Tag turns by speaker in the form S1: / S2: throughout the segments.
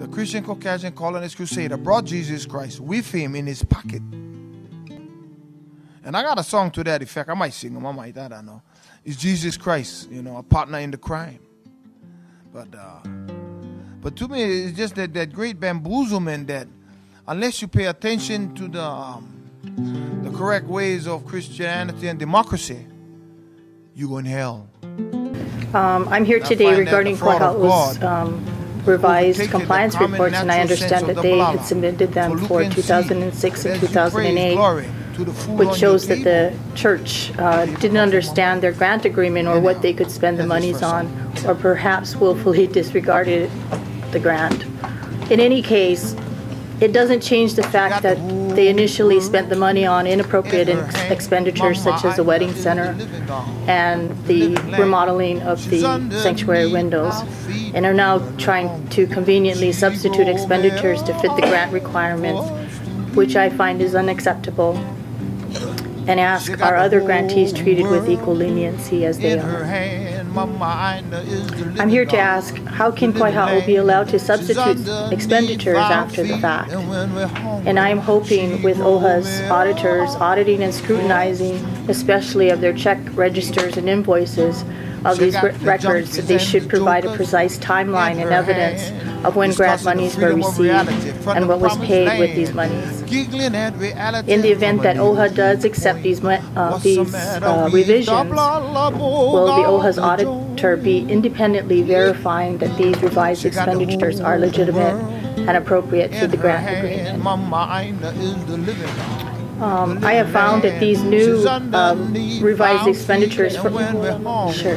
S1: the Christian Caucasian colonist crusader brought Jesus Christ with him in his pocket. And I got a song to that effect. I might sing them, I don't know. It's Jesus Christ, a partner in the crime. But to me, it's just that great bamboozlement that unless you pay attention to the correct ways of Christianity and democracy, you go in hell.
S2: I'm here today regarding Kawaiahao's revised compliance reports, and I understand that they had submitted them for 2006 and 2008, which shows that the church didn't understand their grant agreement or what they could spend the monies on, or perhaps willfully disregarded the grant. In any case, it doesn't change the fact that they initially spent the money on inappropriate expenditures such as the wedding center and the remodeling of the sanctuary windows, and are now trying to conveniently substitute expenditures to fit the grant requirements, which I find is unacceptable, and ask our other grantees treated with equal leniency as they are. I'm here to ask, how can Kawaiahao be allowed to substitute expenditures after the fact? And I'm hoping with OHA's auditors auditing and scrutinizing, especially of their check registers and invoices of these records, they should provide a precise timeline and evidence of when grant monies were received and what was paid with these monies. In the event that OHA does accept these revisions, will the OHA's auditor be independently verifying that these revised expenditures are legitimate and appropriate to the grant agreement? I have found that these new revised expenditures for... Sure.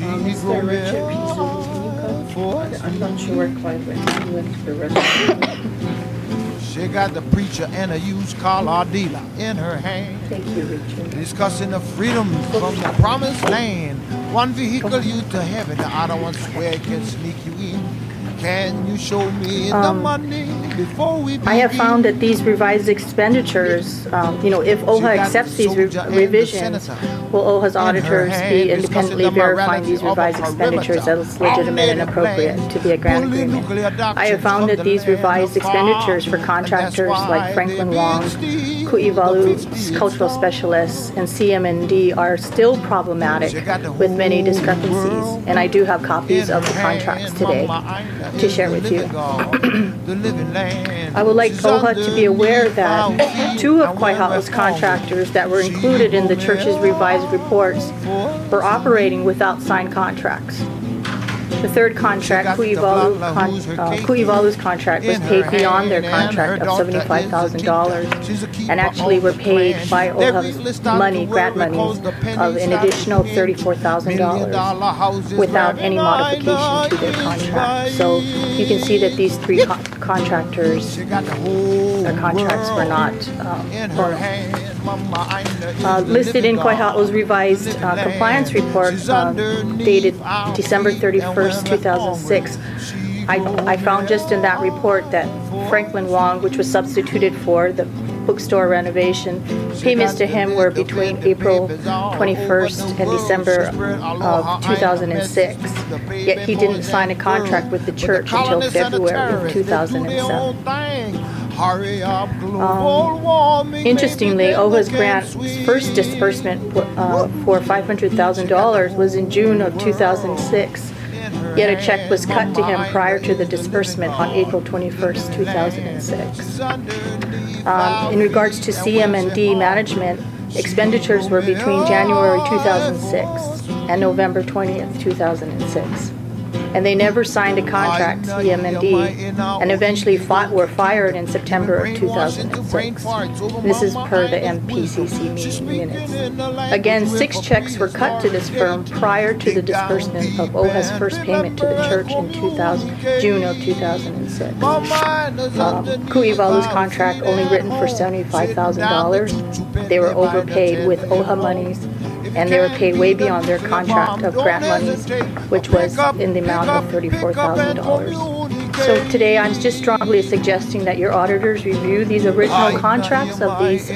S3: Mr. Richard Peasley, can you come? I'm not sure where Clive went the rest of the
S1: She got the preacher and a used car dealer in her hand.
S3: Thank you, Richard.
S1: Discussing the freedom from the promised land. One vehicle you to heaven, the other one where it can sneak you in. Can you show me the money before we begin?
S2: I have found that these revised expenditures, if OHA accepts these revisions, will OHA's auditors be independently verifying these revised expenditures as legitimate and appropriate to be a grant agreement? I have found that these revised expenditures for contractors like Franklin Wong, Ku'iwalu's cultural specialists, and CMND are still problematic with many discrepancies, and I do have copies of the contracts today to share with you. I would like OHA to be aware that two of Kawaiahao's contractors that were included in the church's revised reports were operating without signed contracts. The third contract, Ku'iwalu's contract, was paid beyond their contract of $75,000 and actually were paid by OHA's money, grant monies, of an additional $34,000 without any modification to their contract. So you can see that these three contractors, their contracts were not listed in Kawaiahao's revised compliance report dated December 31st, 2006. I found just in that report that Franklin Wong, which was substituted for the bookstore renovation, payments to him were between April 21st and December of 2006. Yet he didn't sign a contract with the church until February of 2007. Interestingly, OHA's grant's first disbursement for $500,000 was in June of 2006, yet a check was cut to him prior to the disbursement on April 21st, 2006. In regards to CMND management, expenditures were between January 2006 and November 20th, 2006. And they never signed a contract, CMND, and eventually were fired in September of 2006. This is per the MPCC meeting minutes. Again, 6 checks were cut to this firm prior to the disbursement of OHA's first payment to the church in June of 2006. Ku'iwalu's contract only written for $75,000. They were overpaid with OHA monies, and they were paid way beyond their contract of grant monies, which was in the amount of $34,000. So today I'm just strongly suggesting that your auditors review these original contracts of these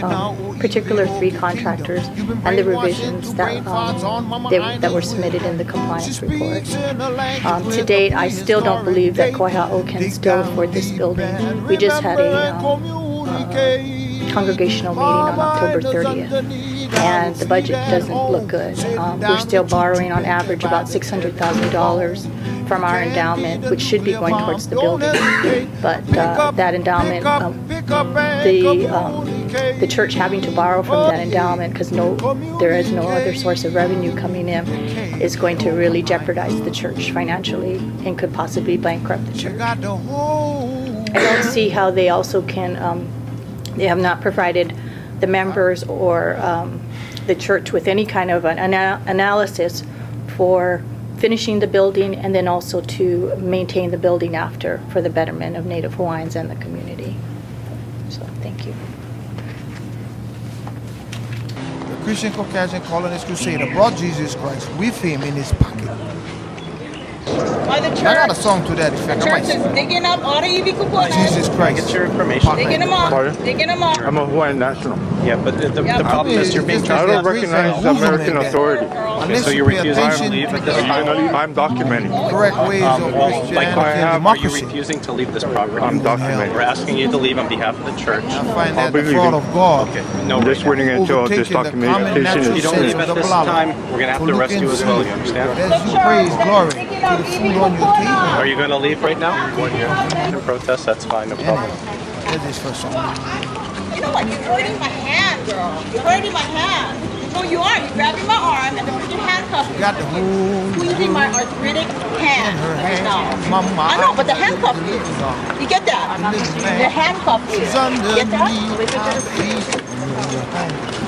S2: particular 3 contractors and the revisions that were submitted in the compliance report. To date, I still don't believe that Kawaiahao can still afford this building. We just had a congregational meeting on October 30th, and the budget doesn't look good. We're still borrowing on average about $600,000 from our endowment, which should be going towards the building. But that endowment, the church having to borrow from that endowment because there is no other source of revenue coming in, is going to really jeopardize the church financially and could possibly bankrupt the church. I don't see how they also can. They have not provided the members or the church with any kind of an analysis for finishing the building and then also to maintain the building after for the betterment of Native Hawaiians and the community. So, thank you.
S1: The Christian Caucasian colonist crusader brought Jesus Christ with him in his pocket.
S3: Why the church?
S1: I got a song to that effect.
S3: The church is digging up all the EV kupuna.
S1: Jesus Christ.
S4: Get your information.
S3: Digging them up.
S5: Pardon?
S3: Digging them up.
S5: I'm a Hawaiian national.
S4: Yeah, but the problem is you're being
S5: I
S4: charged.
S5: don't recognize the American authority.
S4: Okay, so you're refusing to leave at this time?
S5: I'm documenting.
S1: Correct ways of
S4: Like
S1: Christianity and
S4: are you
S1: democracy.
S4: refusing to leave this property?
S5: I'm documenting.
S4: We're asking you to leave on behalf of the church.
S1: I find that
S5: I'll
S1: the
S5: be
S1: fraud
S5: leaving.
S1: of God.
S4: Okay, no.
S5: I'm just
S4: right
S5: waiting until this
S1: Overtaking the common
S5: documentation
S1: natural
S4: If you
S5: is
S4: don't leave
S1: sense
S4: at
S1: of
S4: this
S1: the Malama.
S4: time, we're going to have to arrest you as well, you understand?
S1: As you praise glory to the food on your table.
S4: Are you going to leave right now? To protest, that's fine, no problem.
S1: Here's this first song.
S3: You know what? You're hurting my hand, girl. You're hurting my hand. No, you are. You're grabbing my arm and then put your handcuffs.
S1: Got the whole
S3: Squeezing my arthritic hand.
S1: her hand.
S3: Now.
S1: Mama,
S3: I know, but the handcuff is. You get that? The handcuff is.
S1: she's
S3: You get that?
S1: underneath our feet.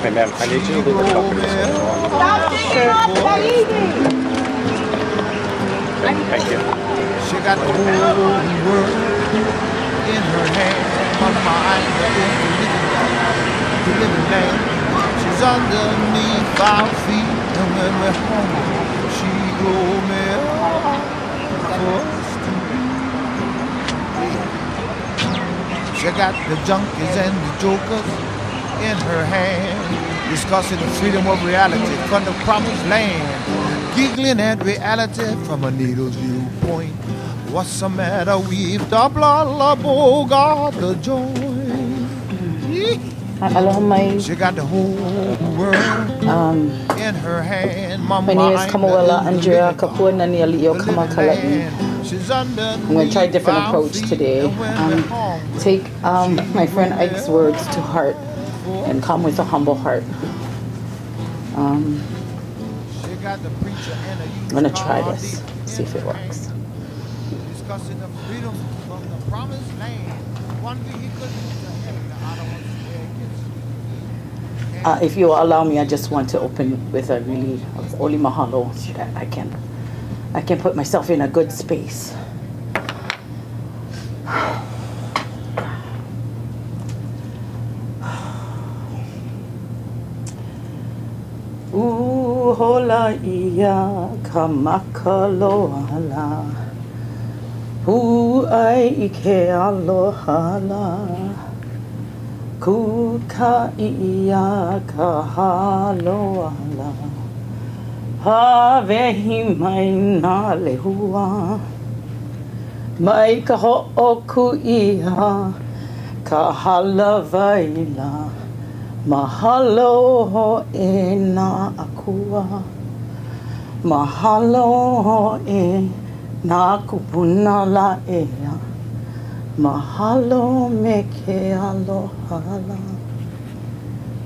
S4: Hey, ma'am, I need you to leave the property.
S3: Stop digging up that evening.
S4: Thank you.
S1: She got the whole world in her hand. Mama, I'm the living land. She's underneath our feet, and when we're home, she go me for us to be. She got the junkies and the jokers in her hand, discussing the freedom of reality from the promised land, giggling at reality from a needle's viewpoint. What's the matter with the blah blah God the joy?
S6: Aloha mai.
S1: She got the whole world in her hand.
S6: My name is Kamawela Andrea Kupuna ni Alio Kamakalai. I'm going to try a different approach today. Take my friend Ike's words to heart and come with a humble heart. I'm going to try this, see if it works.
S1: Discussing the freedom from the promised land. One vehicle to heaven, the other one to
S6: If you allow me, I just want to open with a really Oli Mahalo. I can put myself in a good space. Hola ia kamakaloala. Ai ike aloha la. Kuka ia kahaloala. Havehi mai na lehua. Mai ka ho'oku ia kahalavaila. Mahalo e na akua. Mahalo e na kupuna la ea. Mahalo me ke aloha la.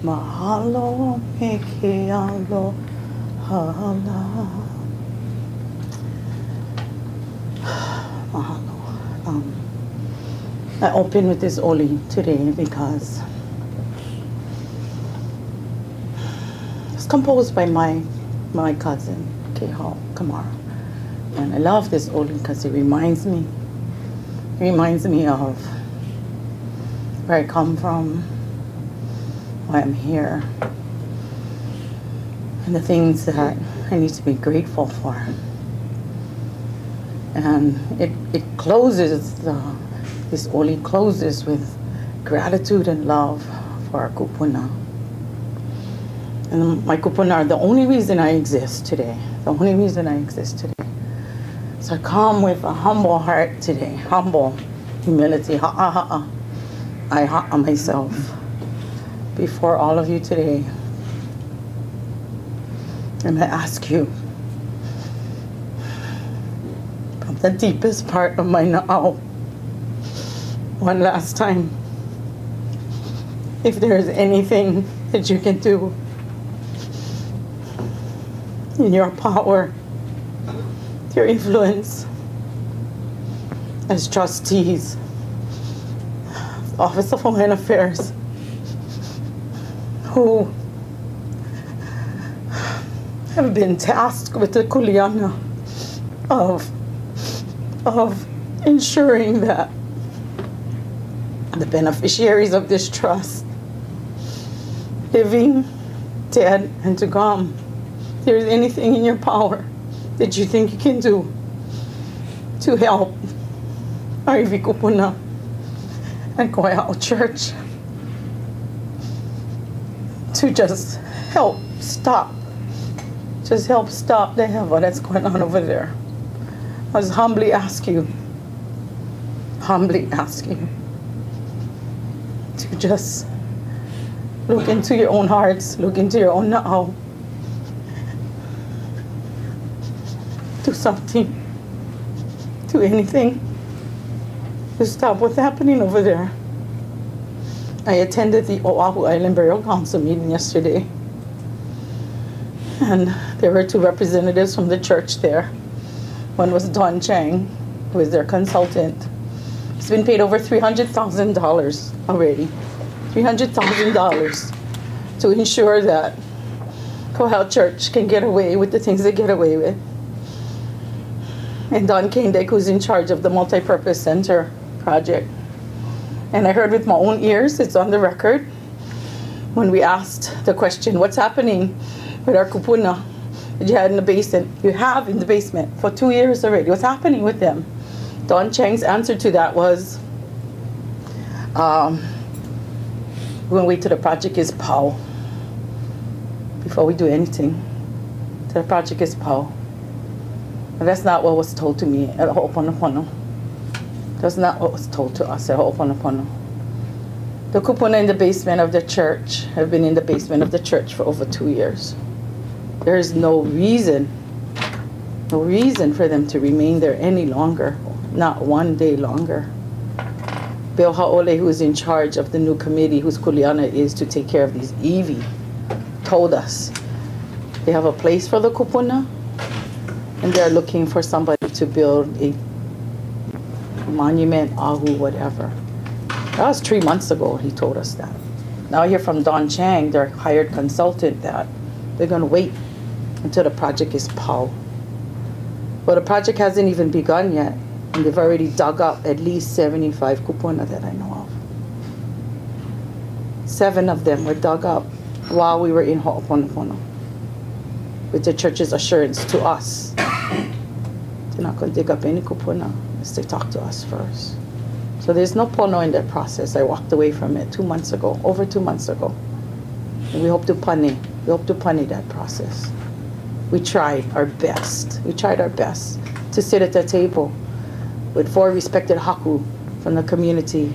S6: Mahalo me ke aloha la. Mahalo. I open with this oli today because it's composed by my cousin, Kawaiahao Kamara. And I love this oli because it reminds me of where I come from, why I'm here, and the things that I need to be grateful for. And it closes, this only closes with gratitude and love for our kupuna. And my kupuna are the only reason I exist today. The only reason I exist today. So I come with a humble heart today. Humble humility. Ha'a. I ha'a myself before all of you today. And I ask you, from the deepest part of my now, one last time, if there is anything that you can do in your power, your influence as trustees, Office of Homeland Affairs, who have been tasked with the kuleana of ensuring that the beneficiaries of this trust, living, dead, and to come, if there's anything in your power that you think you can do to help our iwi kupuna and Kawaiahao Church to just help stop the hell that's going on over there. I just humbly ask you to just look into your own hearts, look into your own now. Do something, do anything to stop what's happening over there. I attended the Oahu Island Burial Council meeting yesterday, and there were two representatives from the church there. One was Don Chang, who is their consultant. He's been paid over $300,000 already. $300,000 to ensure that Kawaiahao Church can get away with the things they get away with. And Don Kendek, who's in charge of the multi-purpose center project. And I heard with my own ears, it's on the record, when we asked the question, what's happening with our kupuna that you had in the basement? You have in the basement for 2 years already. What's happening with them? Don Chang's answer to that was, we're going to wait till the project is POW before we do anything. Till the project is POW. And that's not what was told to me at Ho'oponopono. That's not what was told to us at Ho'oponopono. The kupuna in the basement of the church have been in the basement of the church for over 2 years. There is no reason for them to remain there any longer, not one day longer. Bill Ha'ole, who is in charge of the new committee, whose kuleana is to take care of these iwi, told us they have a place for the kupuna, and they're looking for somebody to build a monument, ahu, whatever. That was 3 months ago, he told us that. Now I hear from Don Chang, their hired consultant, that they're going to wait until the project is POW. Well, the project hasn't even begun yet, and they've already dug up at least 75 kupuna that I know of. 7 of them were dug up while we were in Ho'oponopono, with the church's assurance to us. They're not going to dig up any kupuna unless they talk to us first. So there's no pono in that process. I walked away from it 2 months ago, over 2 months ago. And we hope to puni that process. We tried our best. We tried our best to sit at the table with 4 respected haku from the community,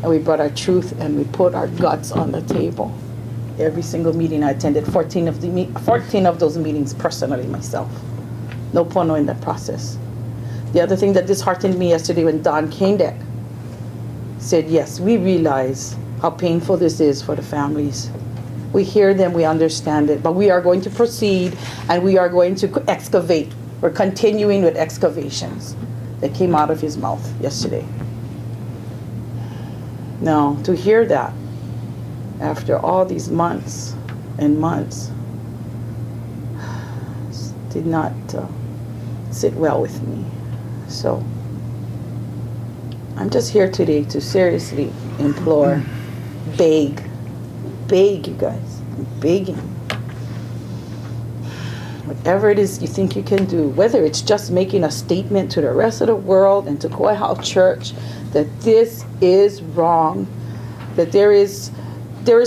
S6: and we brought our truth and we put our guts on the table. Every single meeting I attended, 14 of those meetings personally myself. No pono in that process. The other thing that disheartened me yesterday when Don Kendek said, yes, we realize how painful this is for the families. We hear them, we understand it, but we are going to proceed and we are going to excavate. We're continuing with excavations. That came out of his mouth yesterday. Now, to hear that after all these months and months did not sit well with me. So I'm just here today to seriously implore, beg you guys, I'm begging. Whatever it is you think you can do, whether it's just making a statement to the rest of the world and to Kawaiahao Church that this is wrong, that there is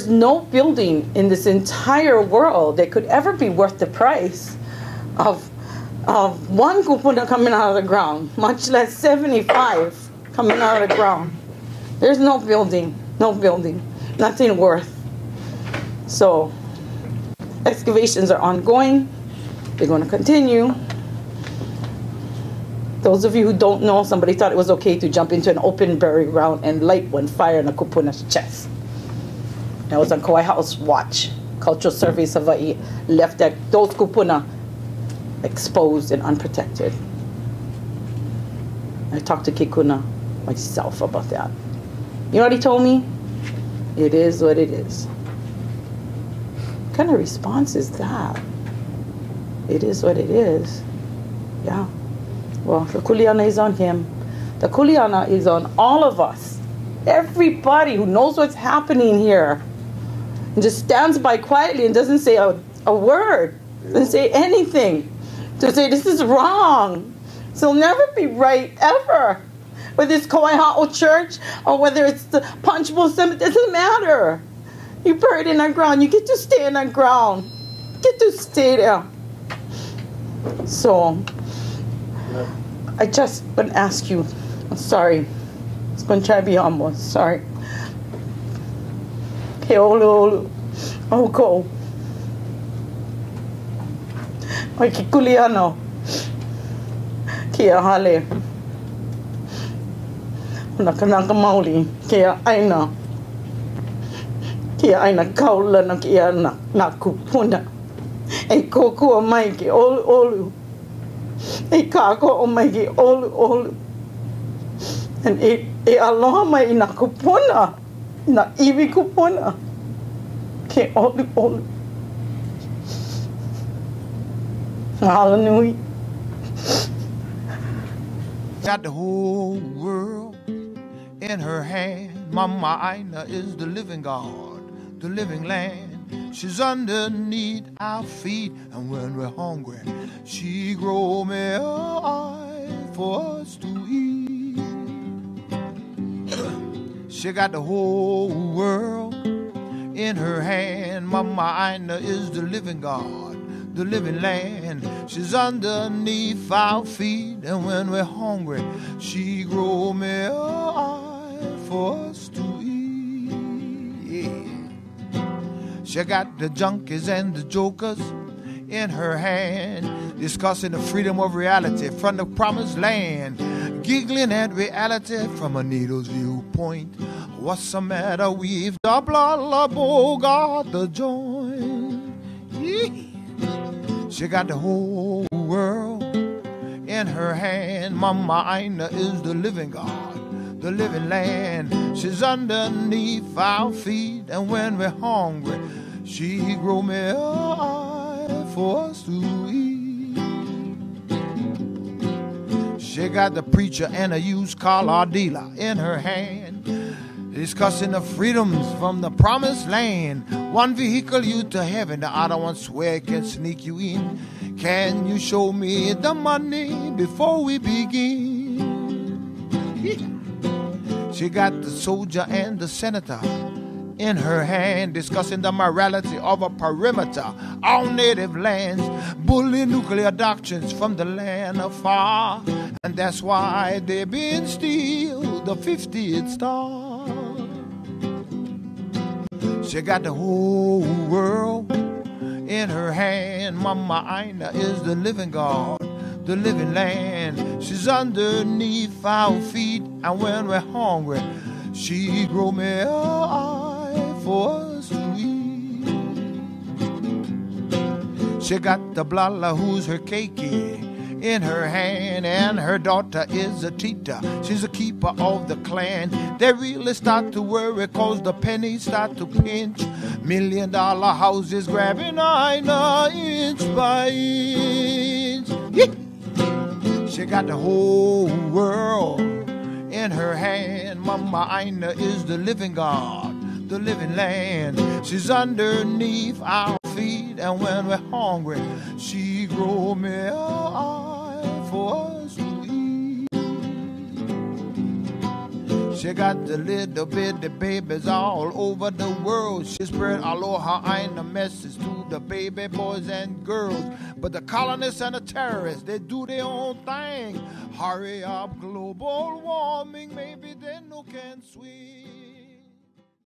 S6: no building in this entire world that could ever be worth the price of one kupuna coming out of the ground, much less 75 coming out of the ground. There's no building, nothing worth. So excavations are ongoing. They're going to continue. Those of you who don't know, somebody thought it was okay to jump into an open burial ground and light one fire in a kupuna's chest. That was on Kawaiahao's watch. Cultural Surveys of Hawaii left those kupuna exposed and unprotected. I talked to Kikuna myself about that. You know what he told me? It is what it is. What kind of response is that? It is what it is. Yeah. Well, the kuleana is on him. The kuleana is on all of us. Everybody who knows what's happening here and just stands by quietly and doesn't say a word, doesn't say anything to say this is wrong. This will never be right, ever. Whether it's Kawaiahao Church or whether it's the Punch Bowl Cemetery, it doesn't matter. You buried in the ground. You get to stay in the ground. You get to stay there. So, I just want to ask you, I'm sorry. I'm going to try to be humble. Sorry. Ke olu oko. Oi ki kuleana. Ki ahale. Una kanaka mauli. Ki aina. Ki aina kaula na ki ana na kupuna. E koko mai ki olu. E kako o mai ki olu. And e aloha mai na kupuna. Na iwi kupuna. Ke olu. Mahalo nui.
S1: Got the whole world in her hand. Mama Aina is the living God, the living land. She's underneath our feet, and when we're hungry, she grow meal for us to eat. She got the whole world in her hand. Mama Aina is the living God, the living land. She's underneath our feet, and when we're hungry, she grow meal for us to eat. Yeah. She got the junkies and the jokers in her hand, discussing the freedom of reality from the promised land, giggling at reality from a needle's viewpoint. What's the matter with the blah got the joint? Yeah. She got the whole world in her hand. Mama Aina is the living God, the living land. She's underneath our feet, and when we're hungry, she grow meal for us to eat. She got the preacher and a used car dealer in her hand, discussing the freedoms from the promised land. One vehicle you to heaven, the other one swear it can sneak you in. Can you show me the money before we begin? She got the soldier and the senator in her hand, discussing the morality of a perimeter on native lands, bully nuclear doctrines from the land afar. And that's why they've been steal the 50th star. She got the whole world in her hand. Mama Aina is the living God, the living land. She's underneath our feet, and when we're hungry, she grow meal for us to eat. She got the blala who's her keiki in her hand, and her daughter is a tita. She's a keeper of the clan. They really start to worry, cause the pennies start to pinch. $1 million houses grabbing Aina inch by inch. Yeah. She got the whole world in her hand. Mama Aina is the living God, the living land. She's underneath our feet, eat, and when we're hungry, she grow milk for us to eat. She got the little bitty babies all over the world. She spread aloha in the message to the baby boys and girls. But the colonists and the terrorists, they do their own thing. Hurry up, global warming, maybe they no can swim.